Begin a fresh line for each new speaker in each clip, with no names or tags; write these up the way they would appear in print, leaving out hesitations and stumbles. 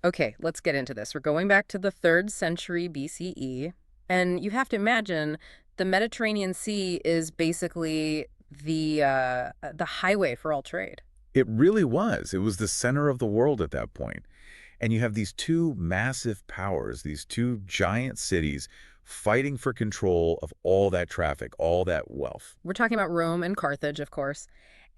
Okay, let's get into this. We're going back to the 3rd century BCE, and you have to imagine the Mediterranean Sea is basically the highway for all trade.
It really was. It was the center of the world at that point. And you have these two massive powers, these two giant cities fighting for control of all that traffic, all that wealth.
We're talking about Rome and Carthage, of course.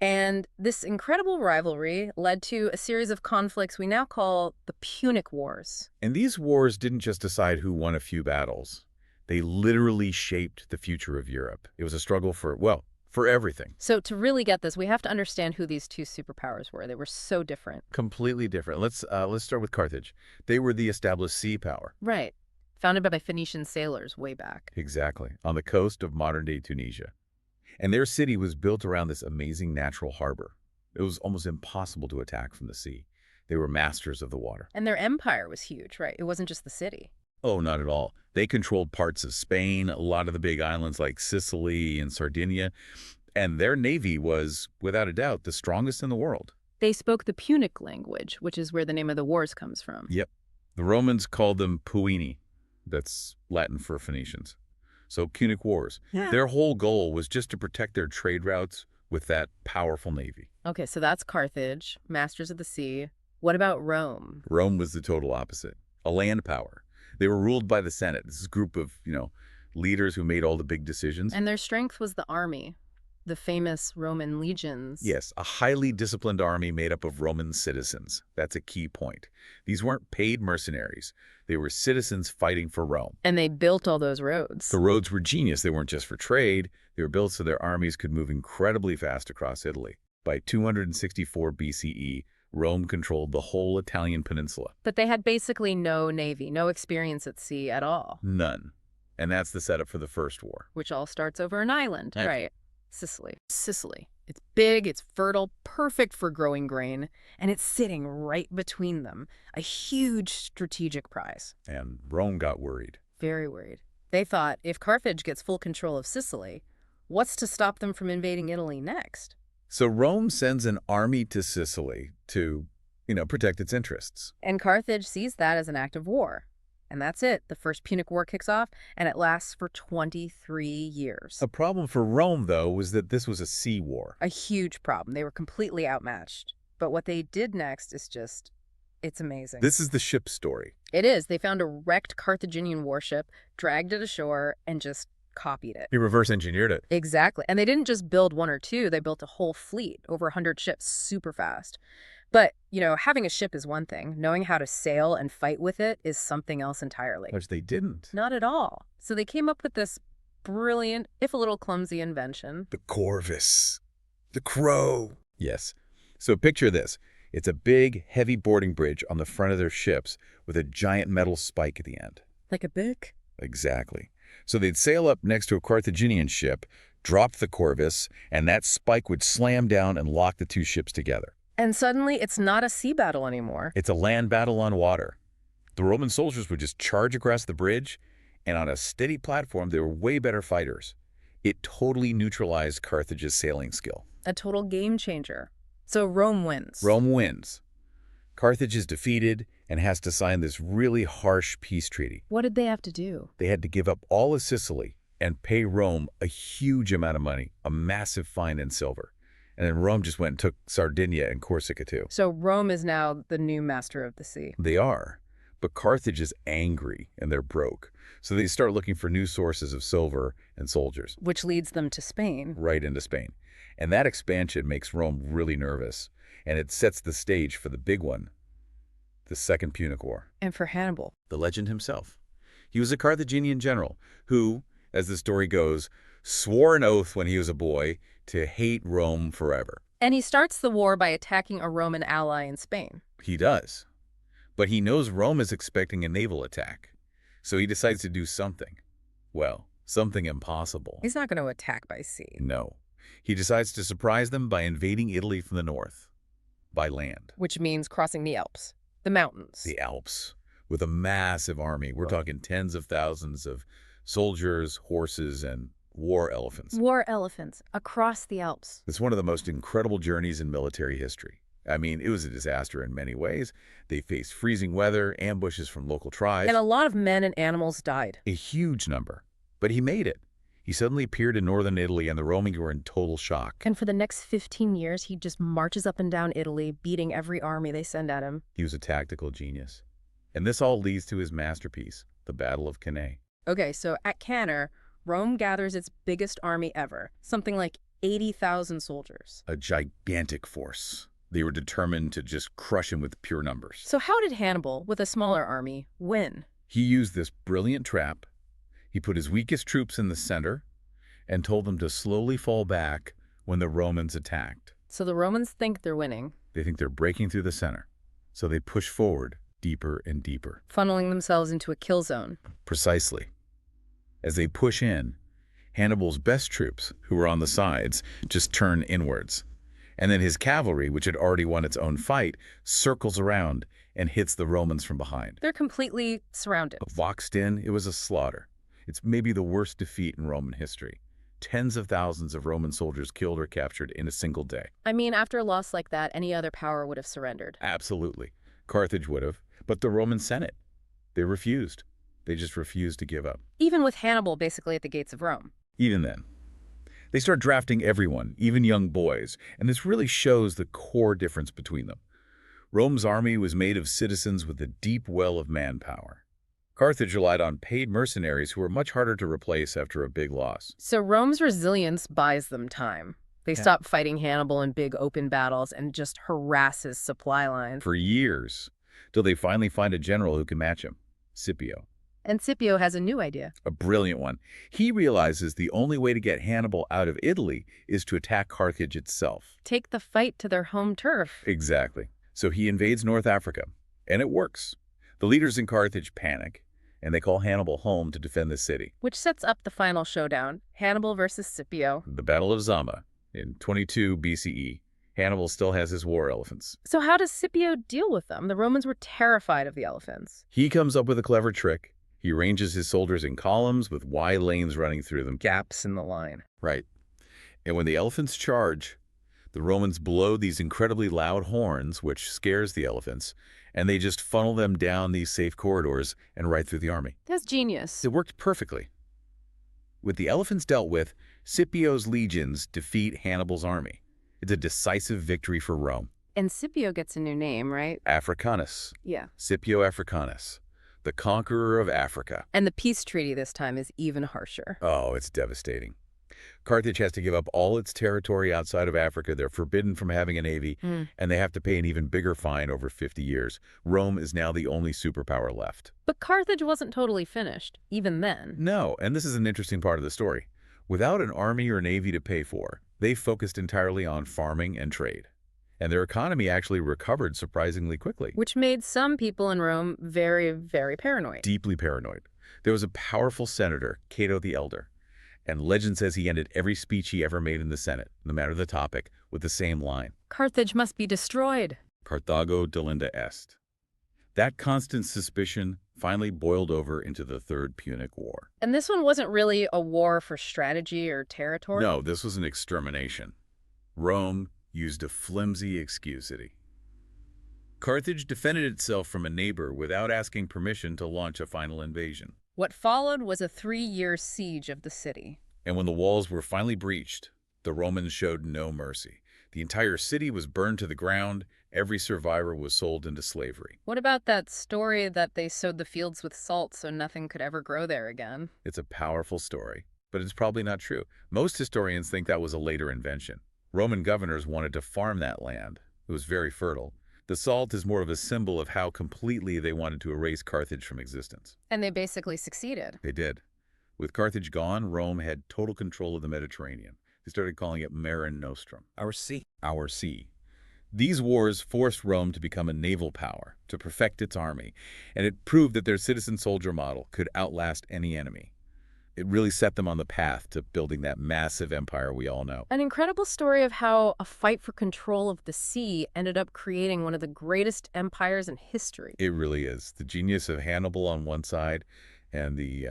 And this incredible rivalry led to a series of conflicts we now call the Punic Wars.
And these wars didn't just decide who won a few battles. They literally shaped the future of Europe. It was a struggle for, well, for everything.
So to really get this, we have to understand who these two superpowers were. They were so different.
Completely different. Let's start with Carthage. They were the established sea power.
Right. Founded by Phoenician sailors way back.
Exactly. On the coast of modern-day Tunisia. And their city was built around this amazing natural harbor. It was almost impossible to attack from the sea. They were masters of the water.
And their empire was huge, right? It wasn't just the city.
Oh, not at all. They controlled parts of Spain, a lot of the big islands like Sicily and Sardinia, and their navy was, without a doubt, the strongest in the world.
They spoke the Punic language, which is where the name of the wars comes from.
Yep. The Romans called them Puini. That's Latin for Phoenicians. So Punic Wars.
Yeah.
Their whole goal was just to protect their trade routes with that powerful navy.
Okay, so that's Carthage, masters of the sea. What about Rome?
Rome was the total opposite, a land power. They were ruled by the Senate. This is a group of, leaders who made all the big decisions.
And their strength was the army, the famous Roman legions.
Yes, a highly disciplined army made up of Roman citizens. That's a key point. These weren't paid mercenaries. They were citizens fighting for Rome.
And they built all those roads.
The roads were genius. They weren't just for trade. They were built so their armies could move incredibly fast across Italy. By 264 BCE, Rome controlled the whole Italian peninsula.
But they had basically no navy, no experience at sea at all.
None. And that's the setup for the First War.
Which all starts over an island,
Right.
right? Sicily. It's big, it's fertile, perfect for growing grain, and it's sitting right between them. A huge strategic prize.
And Rome got worried.
Very worried. They thought, if Carthage gets full control of Sicily, what's to stop them from invading Italy next?
So Rome sends an army to Sicily to, protect its interests.
And Carthage sees that as an act of war. And that's it. The First Punic War kicks off, and it lasts for 23 years.
A problem for Rome, though, was that this was a sea war.
A huge problem. They were completely outmatched. But what they did next is just, it's amazing.
This is the ship story.
It is. They found a wrecked Carthaginian warship, dragged it ashore, and just copied it.
He reverse engineered it.
Exactly. And they didn't just build one or two. They built a whole fleet, over 100 ships, super fast. But, having a ship is one thing. Knowing how to sail and fight with it is something else entirely.
Which they didn't.
Not at all. So they came up with this brilliant, if a little clumsy invention.
The corvus. The crow. Yes. So picture this. It's a big, heavy boarding bridge on the front of their ships with a giant metal spike at the end.
Like a bic?
Exactly. So they'd sail up next to a Carthaginian ship, drop the corvus, and that spike would slam down and lock the two ships together.
And suddenly, it's not a sea battle anymore.
It's a land battle on water. The Roman soldiers would just charge across the bridge, and on a steady platform, they were way better fighters. It totally neutralized Carthage's sailing skill.
A total game changer. So Rome wins.
Rome wins. Carthage is defeated and has to sign this really harsh peace treaty.
What did they have to do?
They had to give up all of Sicily and pay Rome a huge amount of money, a massive fine in silver. And then Rome just went and took Sardinia and Corsica too.
So Rome is now the new master of the sea.
They are. But Carthage is angry and they're broke. So they start looking for new sources of silver and soldiers.
Which leads them to Spain.
Right into Spain. And that expansion makes Rome really nervous. And it sets the stage for the big one, the Second Punic War.
And for Hannibal.
The legend himself. He was a Carthaginian general who, as the story goes, swore an oath when he was a boy to hate Rome forever.
And he starts the war by attacking a Roman ally in Spain.
He does. But he knows Rome is expecting a naval attack. So he decides to do something. Well, something impossible.
He's not going to attack by sea.
No. He decides to surprise them by invading Italy from the north. By land.
Which means crossing the Alps. The mountains.
The Alps. With a massive army. We're talking tens of thousands of soldiers, horses, and war elephants.
War elephants across the Alps.
It's one of the most incredible journeys in military history. I mean, it was a disaster in many ways. They faced freezing weather, ambushes from local
And
tribes,
a lot of men and animals died.
a huge number. But he made it. He suddenly appeared in northern Italy, and the Romans were in total shock.
And for the next 15 years, he just marches up and down Italy, beating every army they send at him.
He was a tactical genius. And this all leads to his masterpiece, the Battle of Cannae.
Okay, so at Cannae, Rome gathers its biggest army ever, something like 80,000 soldiers.
A gigantic force. They were determined to just crush him with pure numbers.
So how did Hannibal, with a smaller army, win?
He used this brilliant trap. He put his weakest troops in the center and told them to slowly fall back when the Romans attacked.
So the Romans think they're winning,
They think they're breaking through the center, so they push forward deeper and deeper.
funneling themselves into a kill zone.
Precisely. As they push in, Hannibal's best troops, who were on the sides, just turn inwards. And then his cavalry, which had already won its own fight, circles around and hits the Romans from behind.
They're completely surrounded.
Voxed in, it was a slaughter. It's maybe the worst defeat in Roman history. Tens of thousands of Roman soldiers killed or captured in a single day.
I mean, after a loss like that, any other power would have surrendered.
Absolutely. Carthage would have, but the Roman Senate, they refused. They just refused to give up.
Even with Hannibal basically at the gates of Rome.
Even then. They start drafting everyone, even young boys, and this really shows the core difference between them. Rome's army was made of citizens with a deep well of manpower. Carthage relied on paid mercenaries who were much harder to replace after a big loss.
So Rome's resilience buys them time. They stop fighting Hannibal in big open battles and just harass his supply lines.
For years, till they finally find a general who can match him, Scipio.
And Scipio has a new idea.
A brilliant one. He realizes the only way to get Hannibal out of Italy is to attack Carthage itself.
Take the fight to their home turf.
Exactly. So he invades North Africa, and it works. The leaders in Carthage panic, and they call Hannibal home to defend the city.
Which sets up the final showdown, Hannibal versus Scipio.
The Battle of Zama in 22 BCE. Hannibal still has his war elephants.
So how does Scipio deal with them? The Romans were terrified of the elephants.
He comes up with a clever trick. He arranges his soldiers in columns with wide lanes running through them.
Gaps in the line.
Right. And when the elephants charge, the Romans blow these incredibly loud horns, which scares the elephants, and they just funnel them down these safe corridors and right through the army.
That's genius.
It worked perfectly. With the elephants dealt with, Scipio's legions defeat Hannibal's army. It's a decisive victory for Rome.
And Scipio gets a new name, right?
Africanus.
Yeah.
Scipio Africanus, the conqueror of Africa.
And the peace treaty this time is even harsher.
Oh, it's devastating. Carthage has to give up all its territory outside of Africa. They're forbidden from having a navy, and they have to pay an even bigger fine over 50 years. Rome is now the only superpower left.
But Carthage wasn't totally finished, even then.
No, and this is an interesting part of the story. Without an army or navy to pay for, they focused entirely on farming and trade. And their economy actually recovered surprisingly quickly.
Which made some people in Rome very, very paranoid.
Deeply paranoid. There was a powerful senator, Cato the Elder, and legend says he ended every speech he ever made in the Senate, no matter the topic, with the same line.
Carthage must be destroyed.
Carthago delinda est. That constant suspicion finally boiled over into the Third Punic War.
And this one wasn't really a war for strategy or territory?
No, this was an extermination. Rome used a flimsy excuse. Carthage defended itself from a neighbor without asking permission to launch a final invasion.
What followed was a 3-year siege of the city.
And when the walls were finally breached, the Romans showed no mercy. The entire city was burned to the ground. Every survivor was sold into slavery.
What about that story that they sowed the fields with salt so nothing could ever grow there again?
It's a powerful story, but it's probably not true. Most historians think that was a later invention. Roman governors wanted to farm that land. It was very fertile. The salt is more of a symbol of how completely they wanted to erase Carthage from existence.
And they basically succeeded.
They did. With Carthage gone, Rome had total control of the Mediterranean. They started calling it Mare Nostrum.
Our sea.
Our sea. These wars forced Rome to become a naval power, to perfect its army, and it proved that their citizen-soldier model could outlast any enemy. It really set them on the path to building that massive empire we all know.
An incredible story of how a fight for control of the sea ended up creating one of the greatest empires in history.
It really is. The genius of Hannibal on one side and the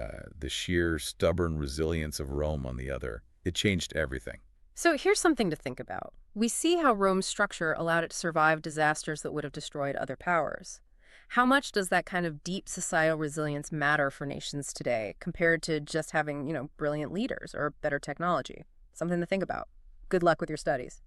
sheer stubborn resilience of Rome on the other. It changed everything.
So here's something to think about. We see how Rome's structure allowed it to survive disasters that would have destroyed other powers. How much does that kind of deep societal resilience matter for nations today compared to just having, brilliant leaders or better technology? Something to think about. Good luck with your studies.